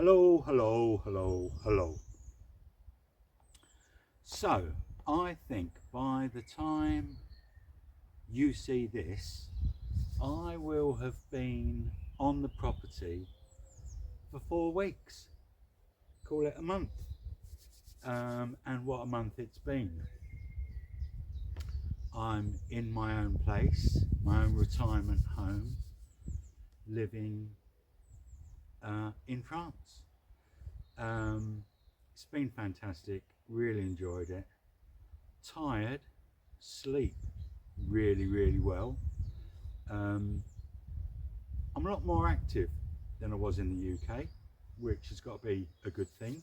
Hello, hello, hello, hello. So, I think by the time you see this, I will have been on the property for 4 weeks. Call it a month. And what a month it's been. I'm in my own place, my own retirement home, living in France. It's been fantastic, really enjoyed it. Tired, sleep really well. I'm a lot more active than I was in the UK, which has got to be a good thing.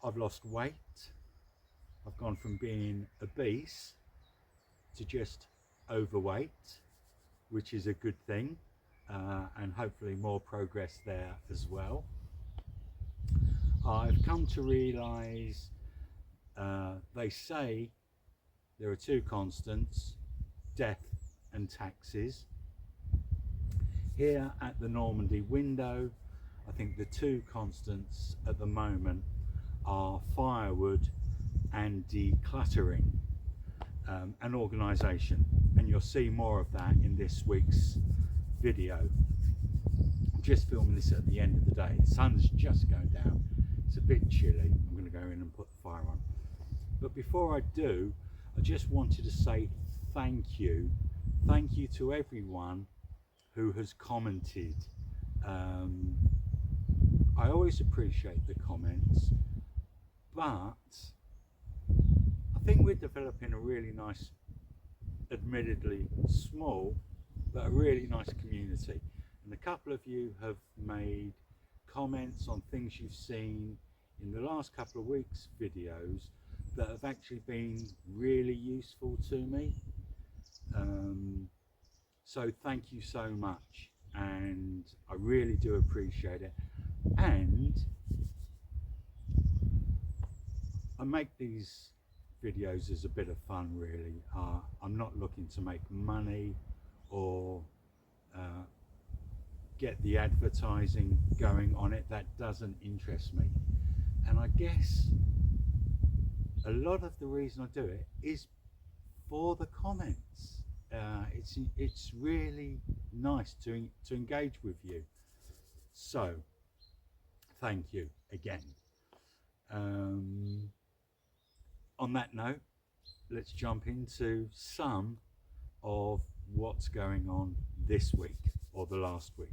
I've lost weight. I've gone from being obese to just overweight, which is a good thing, and hopefully more progress there as well. I've come to realise they say there are two constants, death and taxes. Here at the Normandy window, I think the two constants at the moment are firewood and decluttering, and organisation, and you'll see more of that in this week's video. I'm just filming this at the end of the day. The sun's just going down. It's a bit chilly. I'm going to go in and put the fire on. But before I do, I just wanted to say thank you. Thank you to everyone who has commented. I always appreciate the comments, but I think we're developing a really nice, admittedly small, but a really nice community. And a couple of you have made comments on things you've seen in the last couple of weeks' videos that have actually been really useful to me. So thank you so much, and I really do appreciate it. And I make these videos as a bit of fun, really. I'm not looking to make money or get the advertising going on it. That doesn't interest me. And I guess a lot of the reason I do it is for the comments. It's really nice to engage with you. So thank you again. On that note, let's jump into some of what's going on this week or the last week.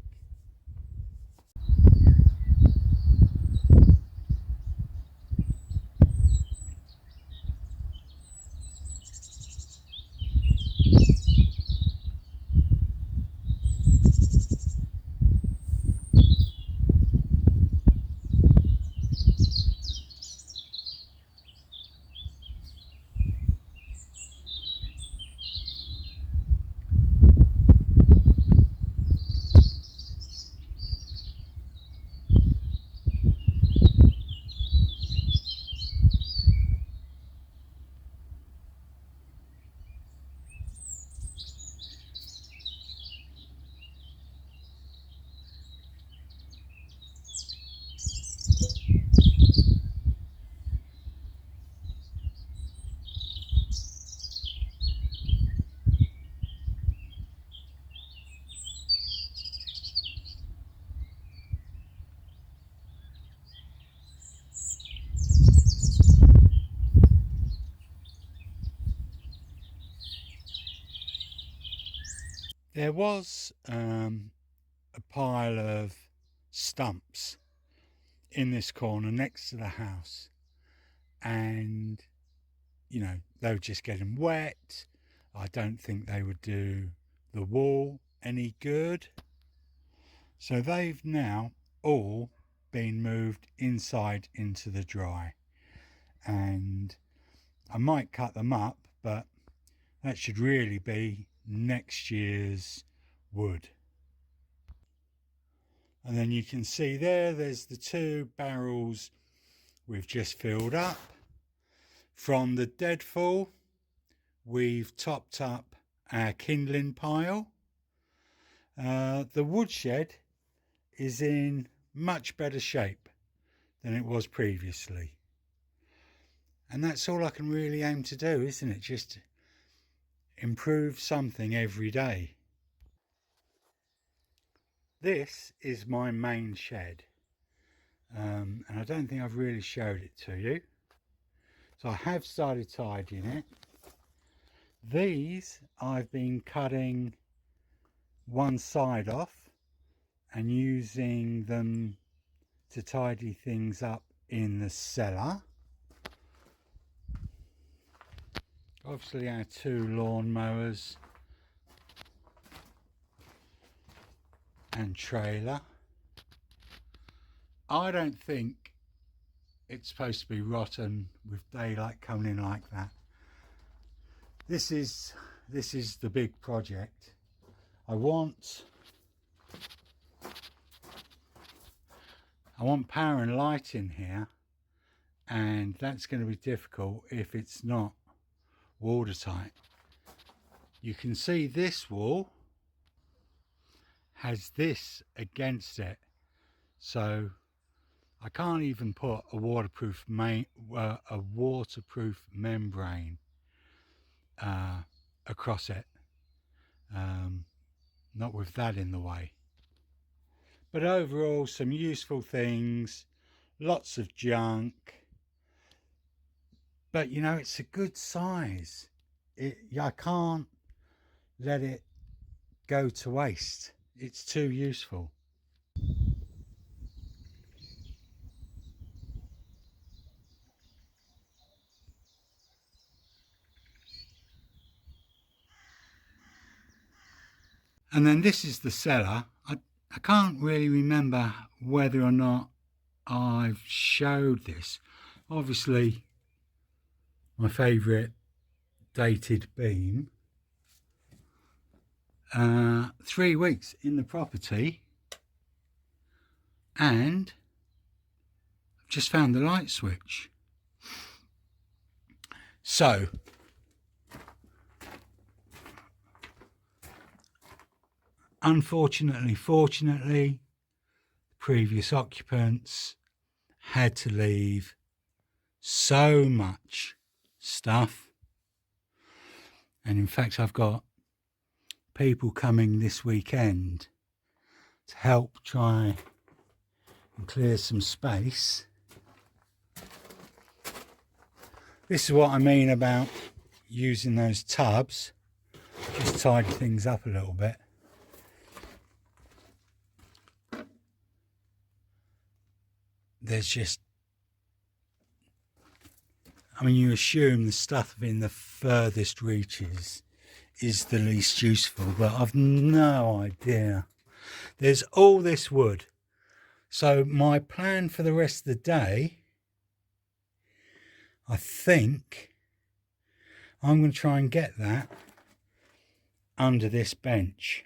There was a pile of stumps in this corner next to the house, and they were just getting wet. I don't think they would do the wall any good, so they've now all been moved inside into the dry, and I might cut them up, but that should really be next year's wood. And then you can see there's the 2 barrels we've just filled up. From the deadfall, we've topped up our kindling pile. The woodshed is in much better shape than it was previously. And that's all I can really aim to do, isn't it? Just improve something every day. This is my main shed, and I don't think I've really showed it to you. So I have started tidying it. These I've been cutting one side off and using them to tidy things up in the cellar. Obviously our 2 lawn mowers and trailer. I don't think it's supposed to be rotten with daylight coming in like that. This is the big project. I want power and light in here, and that's going to be difficult if it's not watertight. You can see this wall has this against it, so I can't even put a waterproof membrane across it, not with that in the way. But overall, some useful things, lots of junk, but you know, it's a good size. I can't let it go to waste. It's too useful. And then this is the cellar. I can't really remember whether or not I've showed this. Obviously, my favourite dated beam. 3 weeks in the property, and I've just found the light switch. So unfortunately, fortunately, previous occupants had to leave so much stuff, and in fact I've got people coming this weekend to help try and clear some space. This is what I mean about using those tubs, just tidy things up a little bit. There's just, I mean, you assume the stuff in the furthest reaches is the least useful, but I've no idea. There's all this wood. So my plan for the rest of the day, I think I'm going to try and get that under this bench.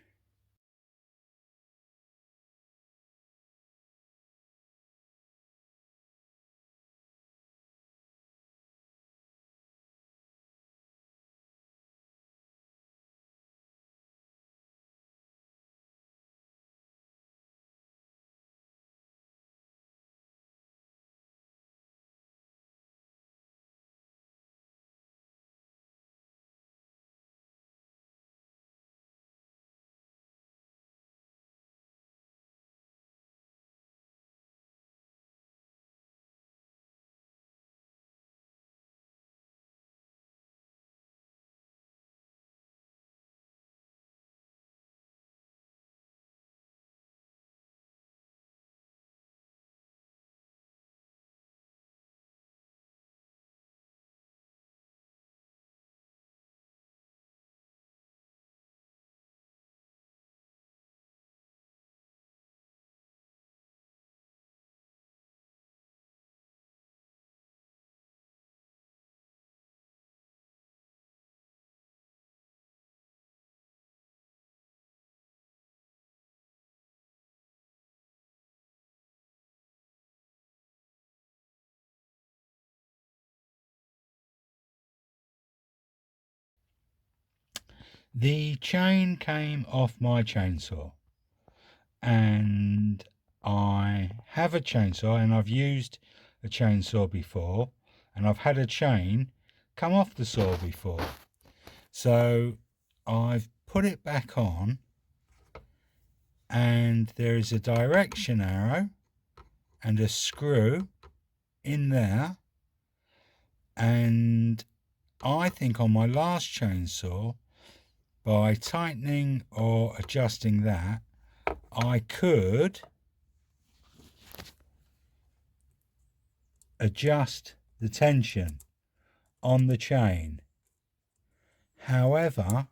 The chain came off my chainsaw, and I have a chainsaw, and I've used a chainsaw before, and I've had a chain come off the saw before. So I've put it back on, and there is a direction arrow and a screw in there, and I think on my last chainsaw, by tightening or adjusting that, I could adjust the tension on the chain. However,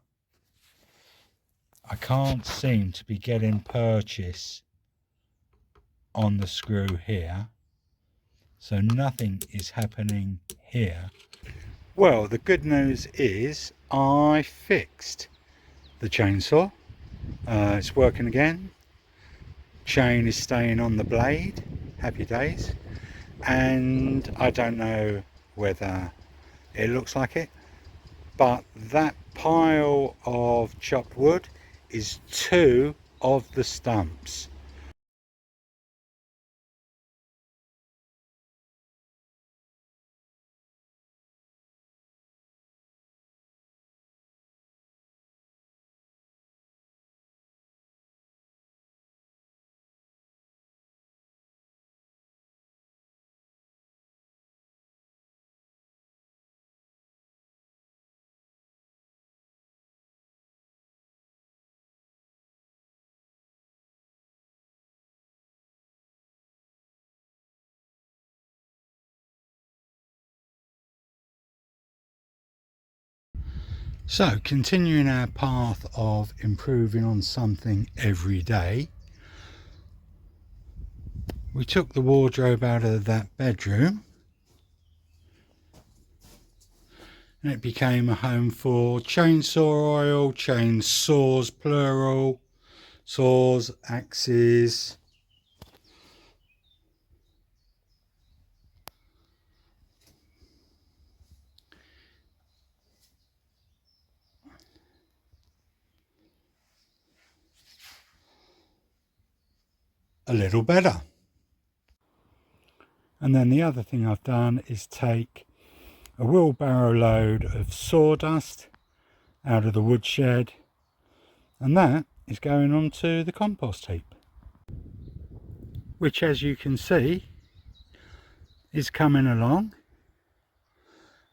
I can't seem to be getting purchase on the screw here, so nothing is happening here. Well, the good news is I fixed the chainsaw. It's working again. Chain is staying on the blade. Happy days. And I don't know whether it looks like it, but that pile of chopped wood is 2 of the stumps. So, continuing our path of improving on something every day, we took the wardrobe out of that bedroom, and it became a home for chainsaw oil, chainsaws plural, saws, axes, a little better. And then the other thing I've done is take a wheelbarrow load of sawdust out of the woodshed, and that is going onto the compost heap, which, as you can see, is coming along.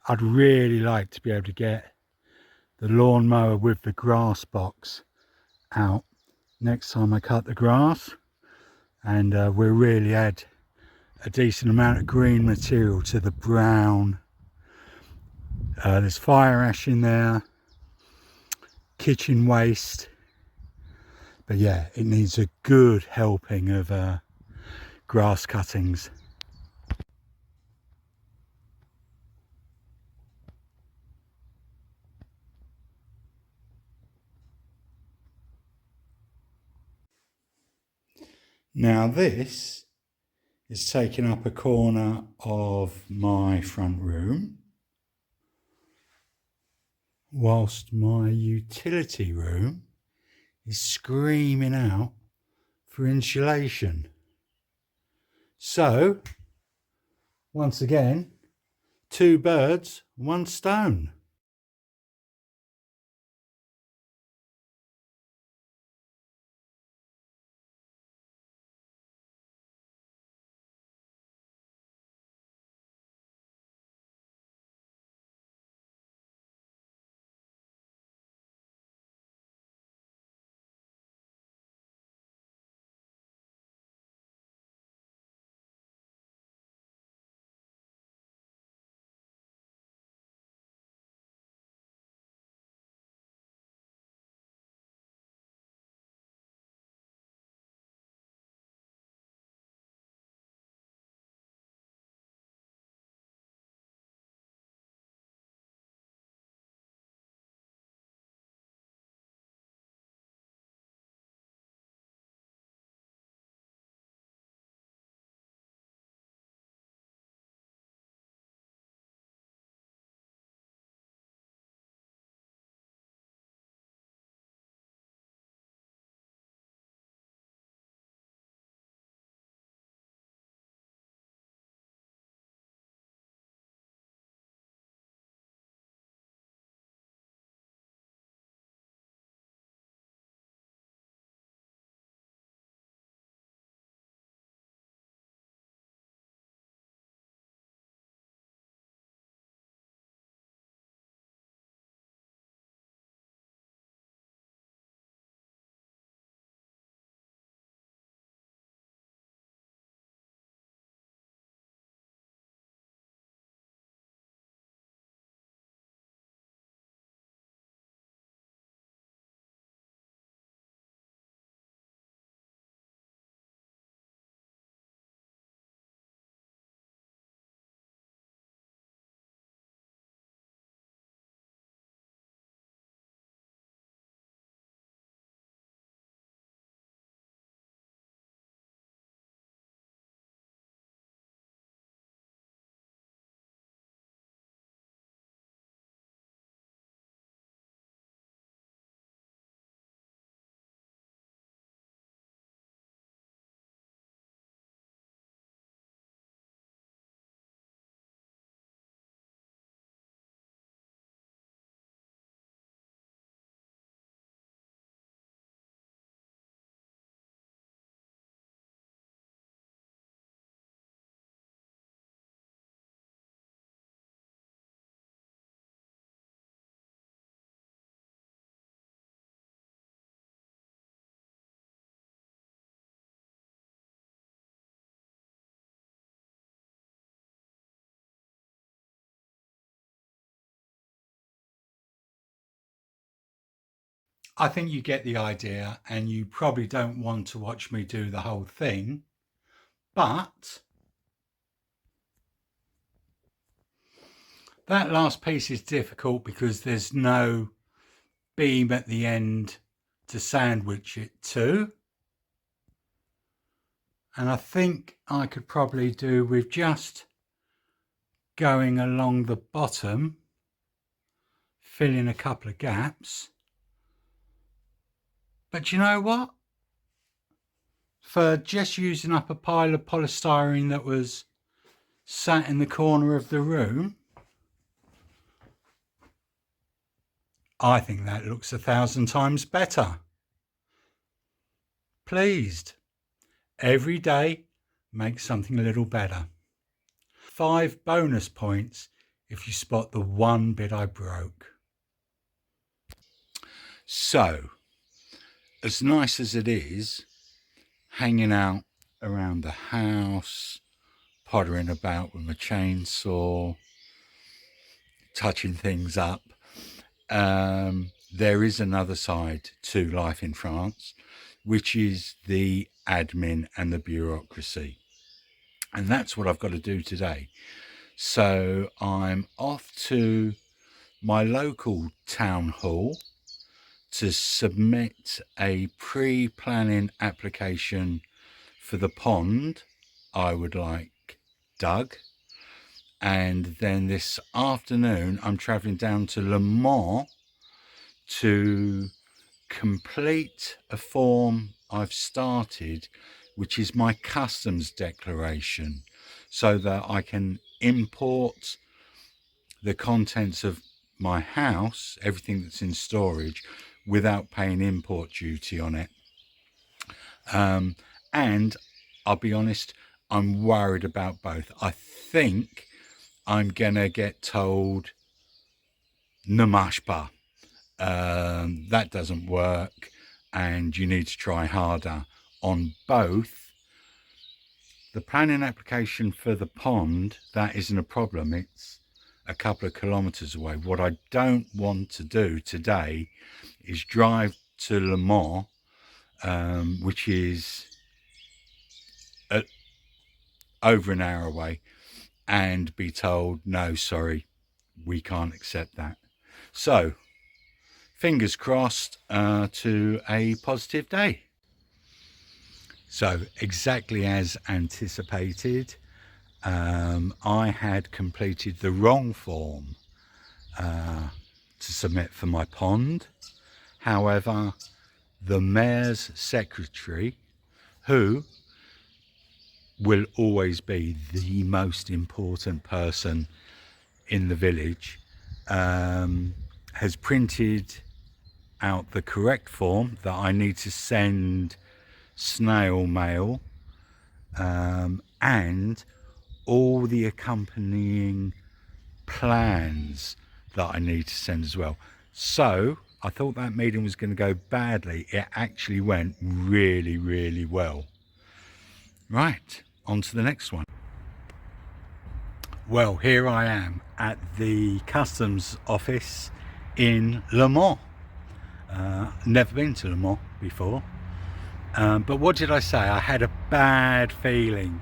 I'd really like to be able to get the lawnmower with the grass box out next time I cut the grass, and we'll really add a decent amount of green material to the brown. There's fire ash in there, kitchen waste, but yeah, it needs a good helping of grass cuttings. Now this is taking up a corner of my front room, whilst my utility room is screaming out for insulation. So, once again, 2 birds, 1 stone. I think you get the idea, and you probably don't want to watch me do the whole thing, but that last piece is difficult because there's no beam at the end to sandwich it to. And I think I could probably do with just going along the bottom, filling a couple of gaps. But you know what? For just using up a pile of polystyrene that was sat in the corner of the room, I think that looks 1,000 times better. Pleased. Every day, make something a little better. 5 bonus points if you spot the one bit I broke. So, as nice as it is, hanging out around the house, pottering about with my chainsaw, touching things up, there is another side to life in France, which is the admin and the bureaucracy. And that's what I've got to do today. So I'm off to my local town hall to submit a pre-planning application for the pond I would like dug. And then this afternoon I'm traveling down to Le Mans to complete a form I've started, which is my customs declaration, so that I can import the contents of my house, everything that's in storage, without paying import duty on it. And I'll be honest, I'm worried about both. I think I'm gonna get told ne marche pas. That doesn't work and you need to try harder on both. The planning application for the pond, that isn't a problem. It's a couple of kilometers away. What I don't want to do today is drive to Le Mans, which is over an hour away, and be told, no, sorry, we can't accept that. So fingers crossed to a positive day. So exactly as anticipated, I had completed the wrong form to submit for my pond. However, the mayor's secretary, who will always be the most important person in the village, has printed out the correct form that I need to send snail mail, and all the accompanying plans that I need to send as well. So I thought that meeting was going to go badly. It actually went really, really well. Right, on to the next one. Well, here I am at the customs office in Le Mans. Never been to Le Mans before, but what did I say? I had a bad feeling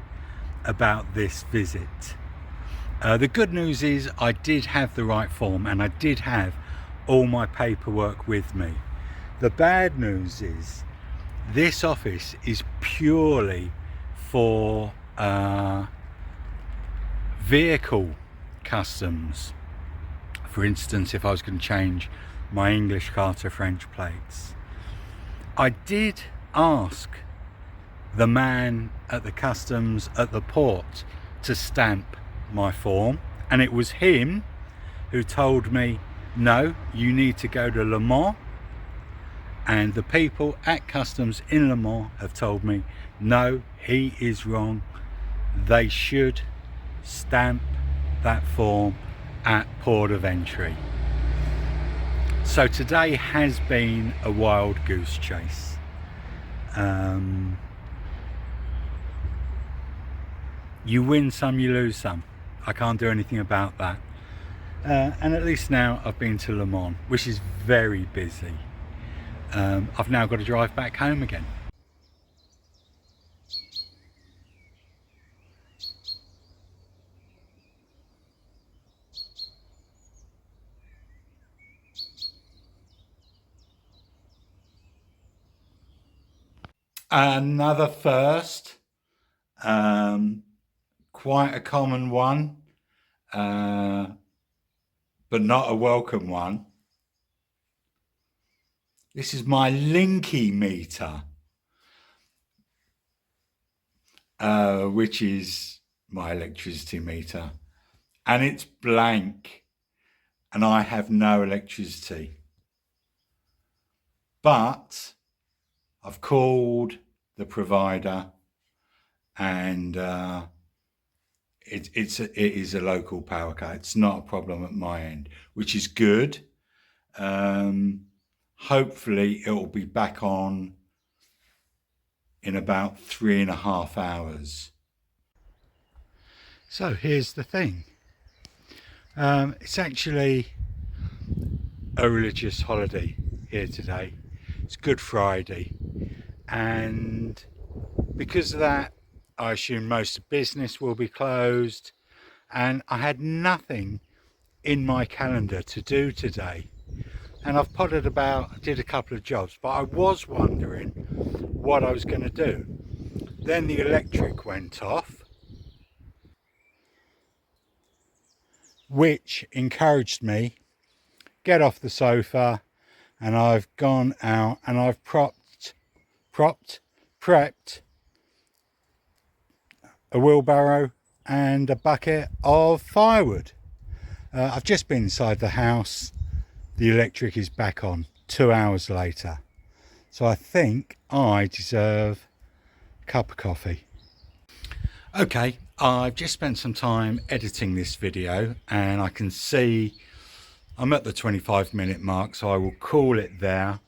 about this visit. The good news is I did have the right form and I did have all my paperwork with me. The bad news is this office is purely for vehicle customs. For instance, if I was going to change my English car to French plates. I did ask the man at the customs at the port to stamp my form, and it was him who told me, no, you need to go to Le Mans, and the people at customs in Le Mans have told me, no, he is wrong. They should stamp that form at port of entry. So today has been a wild goose chase. You win some, you lose some. I can't do anything about that. And at least now I've been to Le Mans, which is very busy. I've now got to drive back home again. Another first, quite a common one, but not a welcome one. This is my Linky meter, which is my electricity meter, and it's blank, and I have no electricity. But I've called the provider, and it is a local power cut. It's not a problem at my end, which is good. Hopefully it will be back on in about 3.5 hours. So here's the thing. It's actually a religious holiday here today. It's Good Friday, and because of that, I assume most of business will be closed, and I had nothing in my calendar to do today. And I've potted about, did a couple of jobs, but I was wondering what I was going to do. Then the electric went off, which encouraged me get off the sofa, and I've gone out and I've prepped a wheelbarrow and a bucket of firewood. I've just been inside the house. The electric is back on 2 hours later. So I think I deserve a cup of coffee. Okay, I've just spent some time editing this video, and I can see I'm at the 25-minute mark, so I will call it there.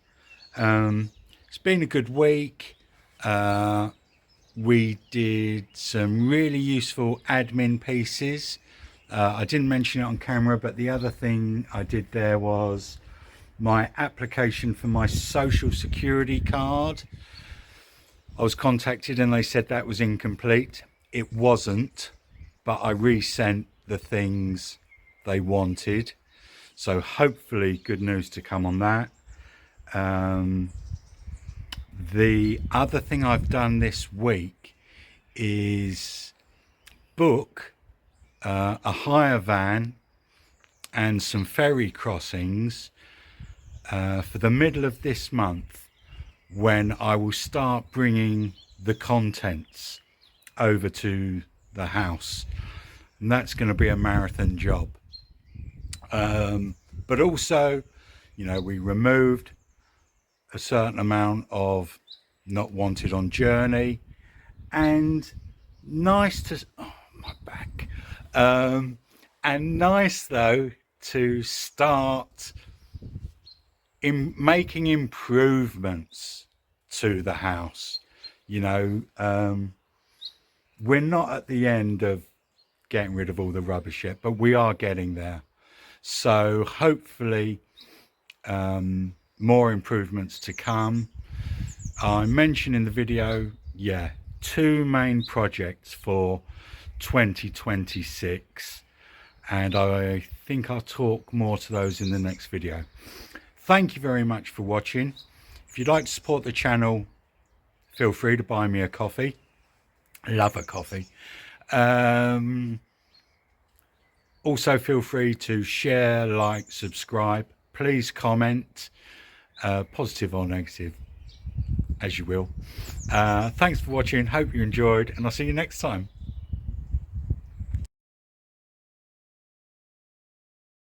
It's been a good week. We did some really useful admin pieces. I didn't mention it on camera, but the other thing I did there was my application for my social security card. I was contacted and they said that was incomplete. It wasn't, but I resent the things they wanted. So hopefully good news to come on that. The other thing I've done this week is book a hire van and some ferry crossings for the middle of this month, when I will start bringing the contents over to the house, and that's going to be a marathon job. But also, you know, we removed a certain amount of not wanted on journey, and nice to my back, and nice though to start in making improvements to the house. You know, we're not at the end of getting rid of all the rubbish yet, but we are getting there. So hopefully more improvements to come. I mentioned in the video, 2 main projects for 2026, and I think I'll talk more to those in the next video. Thank you very much for watching. If you'd like to support the channel, feel free to buy me a coffee. I love a coffee. Also feel free to share, like, subscribe. Please comment, positive or negative, as you will. Thanks for watching. Hope you enjoyed, and I'll see you next time.